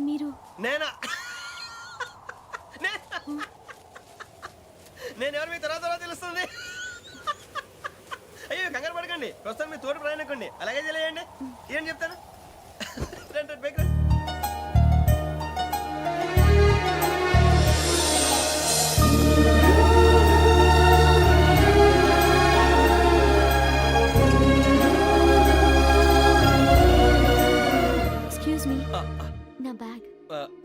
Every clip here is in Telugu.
మీరు నేనా? నేను ఎవరు మీ తర్వాత తెలుస్తుంది. అయ్యో కంగారు పడకండి, ప్రస్తుతం మీ తోటి ప్రయాణకండి, అలాగే తెలియండి. ఏం చెప్తాను. రండి రండి, బైక్ రండి. ఎక్స్క్యూజ్ మీ, నా బ్యాగ్.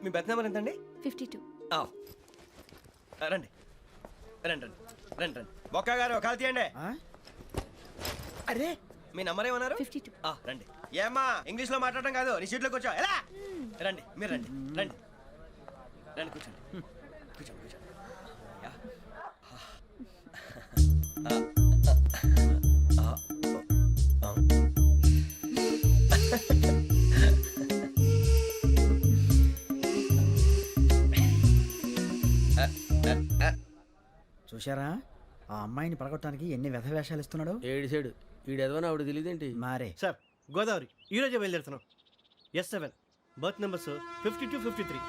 మీ బెత్ నెంబర్ ఎంతండి? 52. రండి రండి రండి రండి రండి. బొక్క గారు కాల్ తీయండి. అరే మీ నంబర్ ఏమన్నారు? 52. రండి. ఏమ్మా ఇంగ్లీష్ లో మాట్లాడడం కాదు, నీ సీట్లోకి వచ్చా. ఎలా రండి, మీరు రండి రండి రండి, కూర్చోండి కూర్చోండి కూర్చోండి. యా. చూశారా ఆ అమ్మాయిని పడగొట్టడానికి ఎన్ని వ్యధ వేషాలు ఇస్తున్నాడు. ఏడు సైడు ఈడు ఎదవని ఆవిడ తెలియదేంటి. మారే సార్ గోదావరి ఈ రోజే బయలుదేరుతున్నాం. S7 berth numbers 52, 53.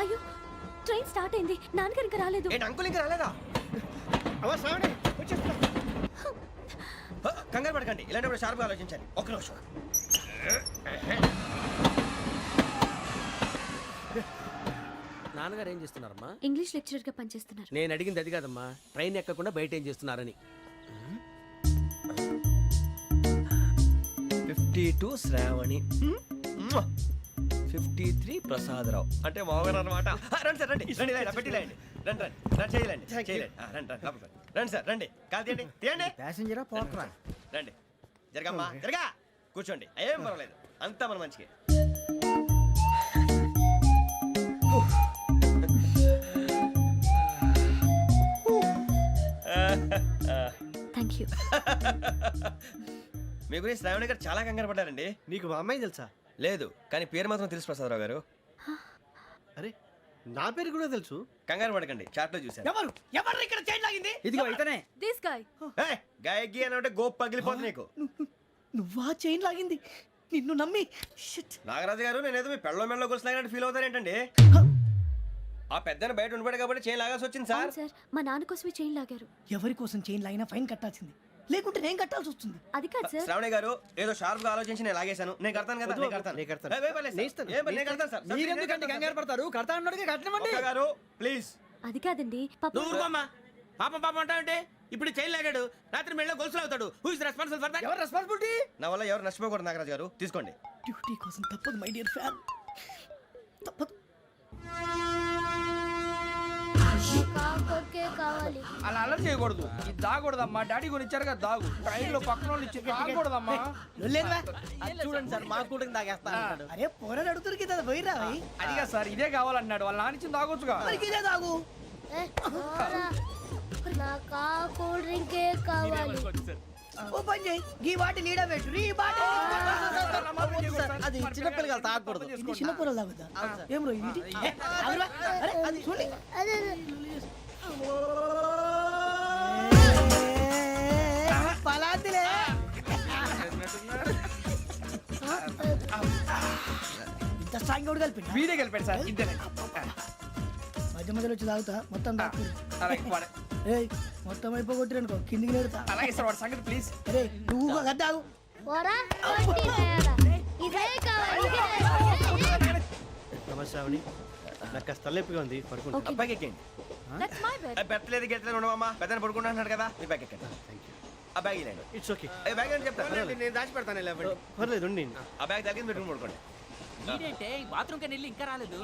అయ్యో, ట్రైన్ స్టార్ట్ అయింది, నాన్నగారు ఇంకా రాలేదు. ఏంటి అంకుల్ ఇంకా రాలేదా? కంగారు పడకండి, ఇలాంటప్పుడు షార్ప్గా ఆలోచించండి. ఒక్క నిమిషం. నాన్నగారు ఏం చేస్తున్నారమ్మా? ఇంగ్లీష్ లెక్చరర్ గా పనిచేస్తున్నారు. నేను అడిగింది అది కాదమ్మా, ట్రైన్ ఎక్కకుండా బయట ఏం చేస్తున్నారని. 52 శ్రావణి, 53 ప్రసాదరావు అంటే మామగారు అనమాట. రండి సార్ రండి రండి, పెట్టి లేండి. రండి రండి రండి, చేయలేండి చేయలేండి. రండి రండి లోపలికి రండి సార్, రండి కాల్ తీయండి తీయండి. ప్యాసింజరా పోట్రా. రండి జరగమ్మా జరగా, కూర్చోండి, ఏం పర్వాలేదు, అంతా మన మంచిగా. Thank you. మీ గురించి శ్రావణి గారు చాలా కంగారు పడ్డారండి. నీకు మా అమ్మాయి తెలుసా? లేదు, కానీ పేరు మాత్రం తెలుసు ప్రసాదరావు గారు. అరే నా పేరు కూడా తెలుసు. కంగారు పడకండి, చాట్ లో చూసాను. ఎవరు ఎవరు ఇక్కడ చైన్ లాగింది? ఇదిగో ఇతనే. This guy. గాయకి అని అంటే గోప్ పగిలిపోతుంది నీకు. నువ్వా చైన్ లాగింది? నిన్ను నమ్మి. నాగరాజు గారు, నేనేదో మీ పెళ్ళ మెళ్ళలో గురిసిలాగినట్టు ఫీల్ అవుతారు ఏంటండి? ఆ పెద్దని బయట ఉండిపోయాడు కాబట్టి చైన్ లాగాల్సి వచ్చింది సార్. సార్, మా నాన్న కోసమే చైన్ లాగారు. ఎవరి కోసం చైన్ లాగినా ఫైన్ కట్టాల్సింది, లేకుంటే నేను కట్టాల్సి వస్తుంది. అది కాదు సార్. శ్రావణి గారు ఏదో షార్ప్ గా ఆలోచించి నేను లాగేశాను. నేను కడతాను కదా, నేను కడతాను. నేను కడతాను. ఏ, పర్లేదు సార్. ఏ, నేను కడతాను సార్. మీరెందుకంటే కంగారు పడతారు? కడతా అన్నాడుగా కట్టమండి. ఒక్క గారు ప్లీజ్. అది కాదండి, నువ్వు ఊరుకోమ్మా. పాపం పాపం అంటావంటే ఇప్పుడు చైన్ లాగాడు, రాత్రి మెళ్ళ గొలుసులు అవుతాడు. Who is responsible for that? ఎవరు రెస్పాన్సిబిలిటీ? నా వల్ల ఎవరు నష్టపోకూడదు నాగరాజు గారు, తీసుకోండి. డ్యూటీ కోసం తప్పదు మై డియర్ ఫ్యాన్, తప్పదు. అలా అలర్ చేయకూడదు, ఇది దాగకూడదమ్మా. డాడీ కొని ఇచ్చారు కదా దాగు, ట్రైన్ లో పక్కన వాళ్ళు ఇచ్చి దాగకూడదమ్మా. చూడండి సార్, మా కూడా తాగేస్తా. అరే పోరాడు అడుగుతారు కదా, పోయిరా. అదిగా సార్, ఇదే కావాలన్నాడు. వాళ్ళ నాన్న ఇచ్చింది తాగొచ్చుగా. ఇదే తాగు. కూల్ డ్రింకే కావాలి. ఓ పని చేయి, ఈ బాటిల్ ఈడ పెట్టు. ఈ బాటిల్ అది చిన్నపిల్లలు తాగకూడదు. ఇది చిన్నపిల్లలు తాగుతా. ఏం రో ఇది? అరే అది చూడండి. అదే పలాతిలే. ఇంత స్ట్రాంగ్ కూడా కలిపి వీడే గెలిపాడు సార్, ఇద్దరే. మధ్య మధ్యలో వచ్చి తాగుతా, మొత్తం తాగు. అలాగే వాడు- ఏయ్ మొత్తం అయిపోగొట్టిరనుకో కిందికి నేడుతా. అలాగే సార్, వాడు సంగతి ప్లీజ్. అరే నువ్వు గద్దాగు. పోరా కొట్టి తయారా. ఇదే కావాలి, ఇదే. నమస్తే శ్రావణి, నాకు కాస్త తలెప్పిగా ఉంది, పడుకుంటా. Okay. బ్యాగ్ ఎక్కండి. That's my bed. పెట్టలేదు గెట్టలేదు ఉండవమ్మా, పెద్దని పడుకుంటున్నాడు కదా, మీ బ్యాగ్ ఎక్కండి. ఆ బ్యాగ్ ఇలాండి. ఇట్స్ ఓకే, బ్యాగ్ అని చెప్తాను. నేను దాచి పెడతాను. పర్లేదు ఉండి. ఆ బ్యాగ్ తగ్గింది పెట్టుకుని పడుకోండి. బాత్రూమ్ కని వెళ్ళి ఇంకా రాలేదు.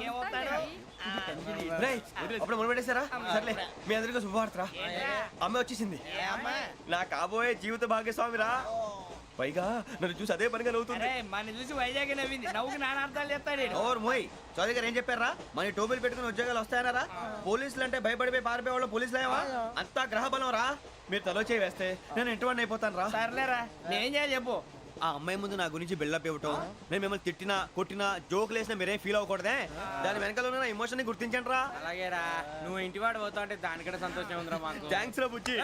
రేయ్, అప్పుడు మొదలు పెట్టేశారా? సర్లే, మీ అందరికీ శుభవార్తరా. అమ్మ వచ్చేసింది, నా కాబోయే జీవిత భాగ్యస్వామిరా. పైగా నన్ను చూసి అదే పనిగా నవ్వుతుంది. మన చూసి వైజాగ్ నవ్వింది, నవ్వుకి నాన్న అర్థాలు చెప్తాడు. ఓర్ మోయ్, చౌదరి గారు ఏం చెప్పారా? మన టోబీలు పెట్టుకుని ఉద్యోగాలు వస్తాయనరా? పోలీసులు అంటే భయపడిపోయి పారిపోయే వాళ్ళు పోలీసులేవా? అంతా గ్రహ బలం రా. మీరు తలో చేయి వేస్తే నేను ఇంటివాడిని అయిపోతాను రా. సర్లేరా, నేనేం చేయాలి చెప్పు. ఆ అమ్మాయి ముందు నా గురించి బిల్డప్ ఇవ్వటం, నేను మిమ్మల్ని తిట్టినా కొట్టినా జోకులు వేసినా మీరేం ఫీల్ అవ్వకూడదే. దాని వెనకాల ఉన్న ఎమోషన్ ని గుర్తించండి రా. అలాగేరా, నువ్వు ఇంటివాడు పోతా అంటే దానికంటే సంతోషం ఉందిరా మాకు. థ్యాంక్స్ రా బుజ్జి.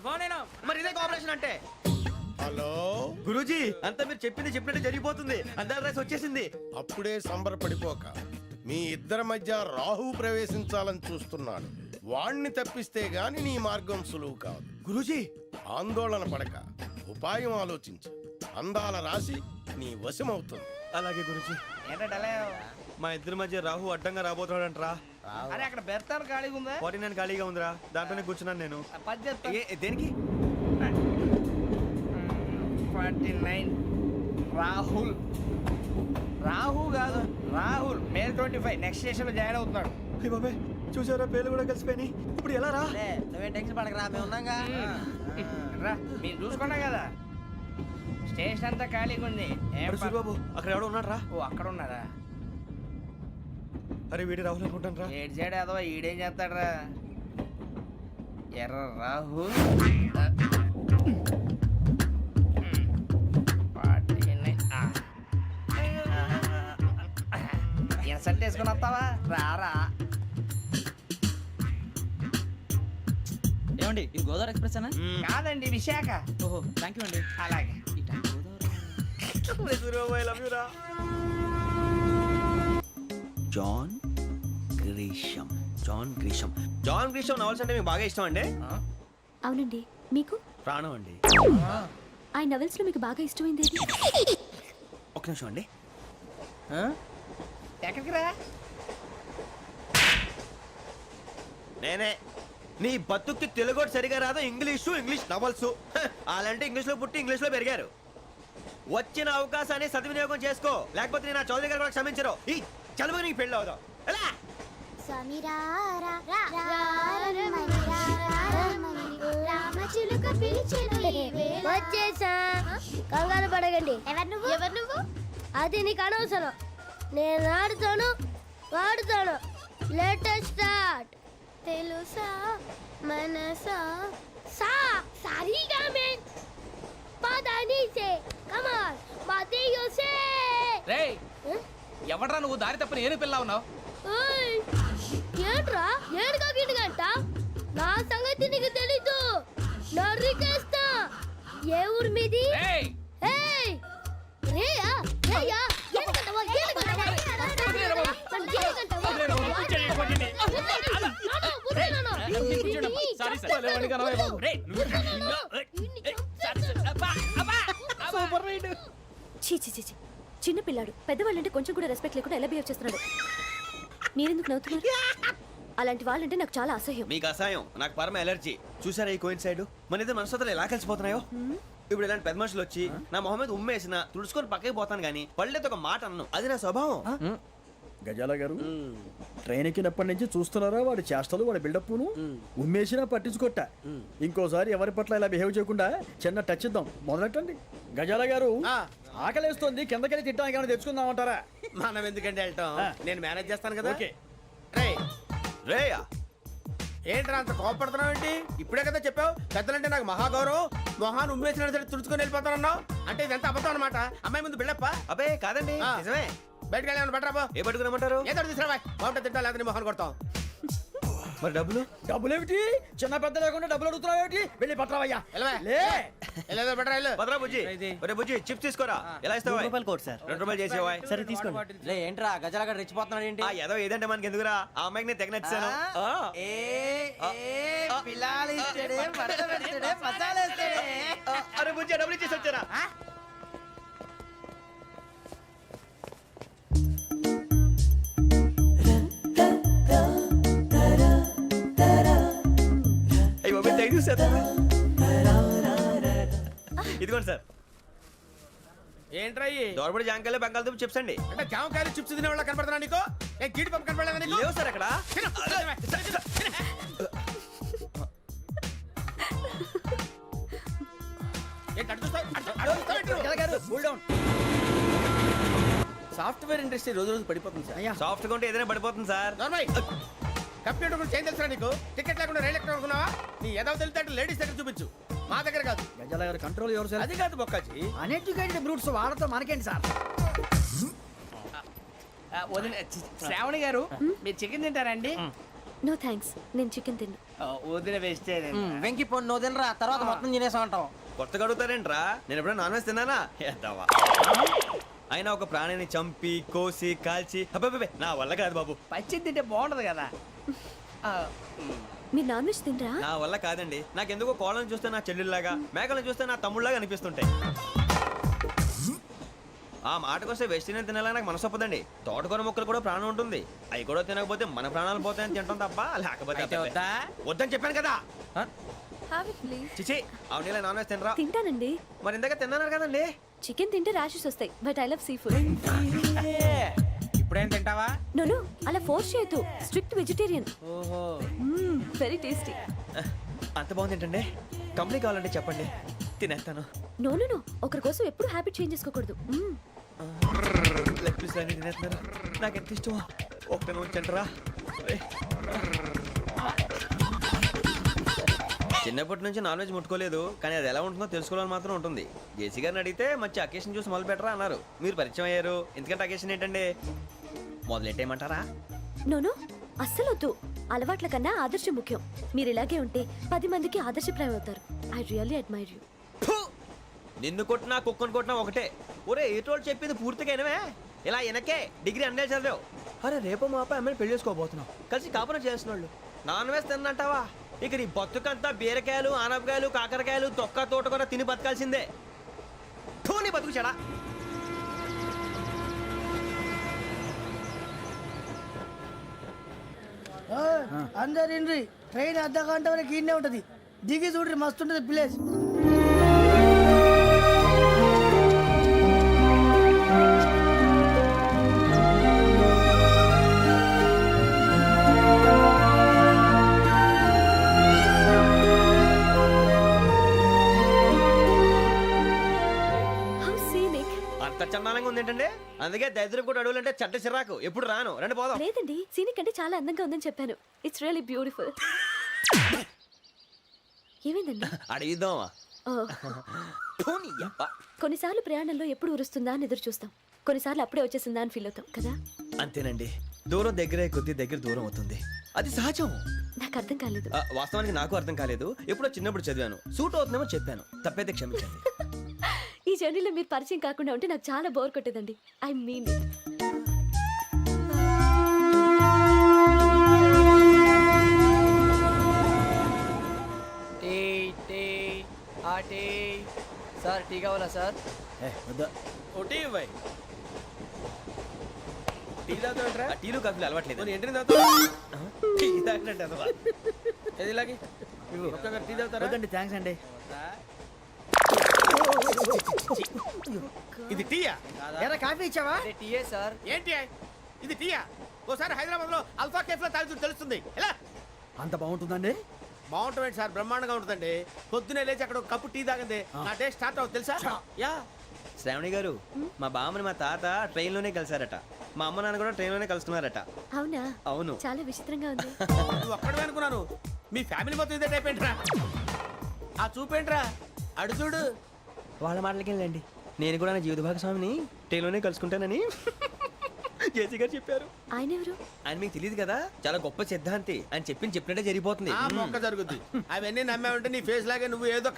ఫోన్ అయినా మరి ఇదే కోఆపరేషన్ అంటే. హలో గురూజీ అంతా మీరు చెప్పింది చెప్పినట్టు జరిగిపోతుంది. అందాల రైస్ వచ్చేసింది. అప్పుడే సంబరపడిపోక మీ ఇద్దరి మధ్య రాహు ప్రవేశించాలని చూస్తున్నాడు. వాణ్ణి తప్పిస్తే గాని నీ మార్గం సులువు కాదు. గురూజీ ఆందోళన పడక ఉపాయం ఆలోచించు. అందాల రాశి నీ వశమవుతుంది. అలాగే గురూజీ. ఏంటంటే మా ఇద్దరి మధ్య రాహు అడ్డంగా రాబోతున్నాడంట్రా. అరే అక్కడ బెర్తాను ఖాళీగా ఉందా? 49 ఖాళీగా ఉందిరా, దాంట్లోనే కూర్చున్నాను నేను. పది చెప్తా. దేనికి? 49 రాహుల్. రాహు కాదు రాహుల్. మే 25 నెక్స్ట్ స్టేషన్ లో జాయిన్ అవుతున్నాడు. అయ్య బాబాయ్, చూసారా పేర్లు కూడా కలిసిపోయినాయి. ఇప్పుడు ఎలా రా? నువ్వేం టెన్షన్ పడకరా, మేము ఉన్నాగా. రా మీరు చూసుకున్నాం కదా, స్టేషన్ అంతా ఖాళీగా ఉంది. ఏం ప- బాబు అక్కడ ఎవడో ఉన్నాడు రా. ఓ అక్కడ ఉన్నారా? అరే వీడి రాహుల్ అనుకుంటాను రా. ఏడు సైడ్ అదో ఈడేం చేస్తాడరా? ఎర్ర రాహుల్. ఇన్సల్ట్ వేసుకుని వస్తావా? రారా. ఏమండి ఇది గోదావరి ఎక్స్ప్రెస్ అనా? కాదండి విశాఖ. ఓహో థ్యాంక్ యూ అండి. అలాగే. ఈ time Godavari John Grisham. John Grisham. John Grisham novels అంటే మీకు బాగా ఇష్టం అండి? అవునండి. మీకు? ప్రాణం అండి. ఆయన నవెల్స్ లో మీకు బాగా ఇష్టమైంది ఏది? ఒక్క నిమిషం అండి. ఎక్కడికి రా? నేనే. నీ బతుక్కి తెలుగు సరిగా రాదు, ఇంగ్లీష్ నవల్స్. అలాంటి ఇంగ్లీష్ లో పుట్టి ఇంగ్లీష్ లో పెరిగారు. వచ్చిన అవకాశాన్ని సద్వినియోగం చేసుకో, లేకపోతే నేను నా చౌదరి గారు కూడా క్షమించరు. ఈ చదువు నీకు పెళ్ళి అవుదాం. ఎలా? వచ్చేసా, కంగారు పడకండి. ఎవరు నువ్వు? అది నీకు అనవసరం. నేను ఆడుతాను, వాడుతాను. Latest start. తెలుసా మనసా సా సారీగా మెన్ పదని సే కమాన్ మదియో సే. రేయ్ ఎవడ్రా నువ్వు దారి తప్పని ఏను పిల్ల ఉన్నావు? ఓయ్ ఏంట్రా ఏడుగా గిడుగంట? నా సంగతి నీకు తెలీదు. నరికేస్తా. ఏ ఊరు మీది? రేయ్ ఏయ్ రేయా రేయా ఏడుగంటవా ఏడుగంటవా సారీ సార్. రేయ్ సూపర్ రైడ్. చీ చీ చీ చీ. చిన్న పిల్లాడు పెద్దవాళ్ళంటే కొంచెం కూడా రెస్పెక్ట్ లేకుండా ఎలా బిహేవ్ చేస్తున్నాడు. మీరెందుకు నవ్వుతున్నారు? అలాంటి వాళ్ళంటే నాకు చాలా అసహ్యం. మీకు అసహాయం, నాకు పరమ ఎలర్జీ. చూసారా ఈ కోయిన్ సైడ్? మన ఇద్దరు మనసులో ఎలా కలిసిపోతున్నాయో. ఇప్పుడు ఇలాంటి పెద్ద మనుషులు వచ్చి నా మొహం మీద ఉమ్మేసిన తుడుచుకొని పక్కకి పోతాను కానీ పళ్ళేతో ఒక మాట అన్ను. అది నా స్వభావం. గజాల గారు ట్రైన్ ఎక్కినప్పటి నుంచి చూస్తున్నారా వాడి చేష్టలు, వాడి బిల్డప్ను? ఉమ్మేసినా పట్టించుకోట. ఇంకోసారి ఎవరి పట్ల ఇలా బిహేవ్ చేయకుండా చిన్న టచ్ ఇద్దాం. మొదలెట్టండి. గజాల గారు ఆకలేస్తుంది, కిందకెళ్ళి తిట్టడానికి ఏమైనా తెచ్చుకుందామంటారా? మనం ఎందుకంటే వెళ్ళటం, నేను మేనేజ్ చేస్తాను కదా. ఓకే. రేయా ఏంట్రా అంత కోపడుతున్నావు ఏంటి? ఇప్పుడే కదా చెప్పావు పెద్దలంటే నాకు మహాగౌరవం, మొహాన్ని ఉమ్మేసిన సరే తుడుచుకొని వెళ్ళిపోతానన్నావు. అంటే ఇదంతా అబద్ధం అనమాట. అమ్మాయి ముందు బిల్డప్ప. అబే కాదండి, నిజమే. బయటకు వెళ్ళి బట్రాబో. ఏ పట్టుకురమ్మంటారు? ఏదో తీసుకురా బాగుంటుంది. తింటా లేదా మొహాన్ని కొడతాం. మరి డబ్బులు? డబ్బులేమిటి? చిన్న పెద్ద లేకుండా డబ్బులు అడుగుతున్నావు ఏమిటి? వెళ్ళి పట్టరావయ్యా. వెళ్ళవా? లే బట్రా వెళ్ళు. భద్రా బుజ్జి. ఒరే బుజ్జి చిప్స్ తీసుకోరా. ఎలా ఇస్తావా? రూపాయలు కోట్ సార్. 2 రూపాయలు చేసేవా? సరే తీసుకోండి. లే ఏంట్రా గజాల గడ రెచ్చిపోతున్నాడు ఏంటి? ఆ ఏదో ఏదంటే మనకి ఎందుకురా? ఆ అమ్మాయికి నేను తెగ నచ్చాను. అరే బుజ్జి డబ్బులు ఇచ్చేసి వచ్చారా? ఇదిగోండి సార్. ఏంట్రా దోరబడి జాంకాయలు బంగాళదుంప చిప్స్ అండి. అంటే జామకాయలు చిప్స్ తినే వాళ్ళ కనపడుతున్నా నీకు? నేను జీడి పంపు కనపడలేదా నీకు? లేవు సార్ అక్కడ. సాఫ్ట్వేర్ ఇండస్ట్రీ రోజు రోజు పడిపోతుంది సార్. సాఫ్ట్ గా ఉంటే ఏదైనా పడిపోతుంది సార్. కంప్యూటర్ గురించి ఏం తెలుసా నీకు? టికెట్ లేకుండా రైలు ఎక్కడ అనుకున్నావా? నీ ఏదో తెలితే లేడీస్ దగ్గర చూపించు, మా దగ్గర కాదు. గజాల గారు కంట్రోల్ ఎవరు సార్? అది కాదు బొక్కాజీ. అన్ఎడ్యుకేటెడ్ బ్రూట్స్ వాళ్ళతో మనకేంటి సార్? శ్రావణి గారు మీరు చికెన్ తింటారండి? నో థ్యాంక్స్, నేను చికెన్ తిన్నా. వదిన వేస్తే వెంకి పొన్ను నువ్వు తినరా, తర్వాత మొత్తం తినేసా ఉంటాం. కొత్తగా అడుగుతారేంట్రా నేను ఎప్పుడైనా నాన్ వెజ్ తిన్నానా ఎద్దావా అయినా ఒక ప్రాణిని చంపి కోసి కాల్చి అబ్బబ్బబ్బే, నా వల్ల కాదు బాబు. పచ్చి తింటే బాగుంటది కదా మీరు నాన్ వెజ్ తినరా? నా వల్ల కాదండి. నాకెందుకో కోళ్ళని చూస్తే నా చెల్లెళ్ళలాగా, మేకలను చూస్తే నా తమ్ముళ్ళలాగా అనిపిస్తుంటాయి. ఆ మాటకొస్తే వెస్టిరియన్ తినాలని నాకు మనసు ఒప్పదండి. తోటకూర మొక్కలు కూడా ప్రాణం ఉంటుంది. అవి కూడా తినకపోతే మన ప్రాణాలు పోతాయని తింటాం తప్ప లేకపోతే అయితే వద్దా? వద్దని చెప్పాను కదా. చిచి అవునీ నాన్ వెజ్ తినరా? తింటానండి. మరి ఇందాక తిన్నాను కదండి. చికెన్ తింటే ర్యాషెస్ వస్తాయి, but I love sea food. ఇప్పుడేం తింటావా? నో అలా ఫోర్స్ చేయొద్దు. Strict vegetarian. ఓహో వెరీ టేస్టీ. అంత బాగుంది ఏంటండి? కంప్లీట్ కావాలంటే చెప్పండి, తినేస్తాను. నో ఒకరి కోసం ఎప్పుడు హ్యాబిట్ చేంజ్ చేసుకోకూడదు. లెగ్ పీస్ అన్ని తినేస్తున్నారు. నాకు ఎంత ఇష్టం. ఒకటే ఉంచండిరా. చిన్నప్పటి నుంచి నాన్ వెజ్ ముట్టుకోలేదు, కానీ అది ఎలా ఉంటుందో తెలుసుకోవాలని మాత్రం ఉంటుంది. జేసీ గారిని అడిగితే మంచి అకేషన్ చూసి మొదలు పెట్టరా అన్నారు. మీరు పరిచయం అయ్యారు, ఎందుకంటే అకేషన్ ఏంటండి? మొదలెట్టేయమంటారా? నో అస్సలు వద్దు. అలవాట్ల కన్నా ఆదర్శం ముఖ్యం. మీరు ఇలాగే ఉంటే 10 మందికి ఆదర్శప్రాయం అవుతారు. I really admire you. నిన్ను కొట్టినా కుక్కను కొట్టినా ఒకటే. ఒరే ఏటోళ్ళు చెప్పింది పూర్తిగా వినవే. ఇలా వెనకే డిగ్రీ అన్నే చదివావు. అరే రేపు మా అబ్బాయి అమ్మని పెళ్లి చేసుకోబోతున్నావు, కలిసి కాపురం చేసిన వాళ్ళు నాన్ వెజ్ తిన్నంటావా? ఇక నీ బతుకంతా బీరకాయలు ఆనపకాయలు కాకరకాయలు తొక్క తోట కూడా తిని బతకాల్సిందే. నీ బతుకు చెడా. అందరు ఇండ్రి ట్రైన్ అర్ధ గంట వరకు ఇన్నే ఉంటది. దిగి చూడ్రి మస్తు ఉంటది ప్లేస్. How scenic. అంత చందానంగా ఉంది ఏంటంటే? అందుకే దరిద్రం కూడా అడవులంటే చెడ్డ చిరాకు. ఎప్పుడు రాను, రండి పోదాం. లేదండి, సీనిక్ అంటే చాలా అందంగా ఉందని చెప్పాను. It's really beautiful. ఏమైందండి? అడిగిద్దామా? కొన్నిసార్లు ప్రయాణంలో ఎప్పుడు ఉరుస్తుందా అని ఎదురు చూస్తాం, కొన్నిసార్లు అప్పుడే వచ్చేసిందా అని ఫీల్ అవుతాం కదా. అంతేనండి, దూరం దగ్గరే కొద్ది దగ్గర దూరం అవుతుంది. అది సహజం. నాకు అర్థం కాలేదు. వాస్తవానికి నాకు అర్థం కాలేదు. ఎప్పుడో చిన్నప్పుడు చదివాను, సూట్ అవుతుందేమో చెప్పాను, తప్పైతే క్షమించండి. ఈ జర్నీలో మీరు పరిచయం కాకుండా ఉంటే నాకు చాలా బోర్ కొట్టేదండి. I mean it. Sir tea కావాలా సార్? ఒకటి ఇవ్వాలి. టీ తాగుతాంట్రా? టీలు కాఫీలు అలవాట్లేదు. ఏంటి తాగుతా? టీ తాగినట్టు అదవా. ఏది ఇలాగే ఒక్కొక్కరు టీ తాగుతారా? థ్యాంక్స్ అండి. ఇది టీయా? ఎరా కాఫీ ఇచ్చావా? టీయే సార్. ఏంటి ఇది టీయా? ఓసారి హైదరాబాద్ లో అల్ఫా కేఫ్ లో తాగుతూ తెలుస్తుంది. ఎలా అంత బాగుంటుందండి? బాగుంటుంది సార్, బ్రహ్మాండంగా ఉంటుందండి. పొద్దునే లేచి అక్కడ ఒక కప్పు టీ తాగింది నా డే స్టార్ట్ అవుతుంది తెలుసా? యా. శ్రావణి గారు, మా బామ్మని మా తాత ట్రైన్ లోనే కలిసారట. మా అమ్మ నాన్న కూడా ట్రైన్ లోనే కలుసుకున్నారట. అవునా? అవును. చాలా విచిత్రంగా ఉంది. నువ్వు ఒక్కడే అనుకున్నాను, మీ ఫ్యామిలీ మొత్తం ఇదే టైప్ ఏంట్రా? ఆ చూపేంట్రా, అడు చూడు. వాళ్ళ మాటలకి వెళ్ళండి. నేను కూడా నా జీవిత భాగస్వామిని ట్రైన్ లోనే కలుసుకుంటానని జేసీ గారు చెప్పారు. ఆయన ఎవరు? ఆయన మీకు తెలియదు కదా, చాలా గొప్ప సిద్ధాంతి. ఆయన చెప్పినట్టే జరిగిపోతుంది. ఆ మొక్క జరుగుద్ది. అవన్నీ నమ్మే ఉంటే నీ ఫేస్ లాగే నువ్వు ఏదో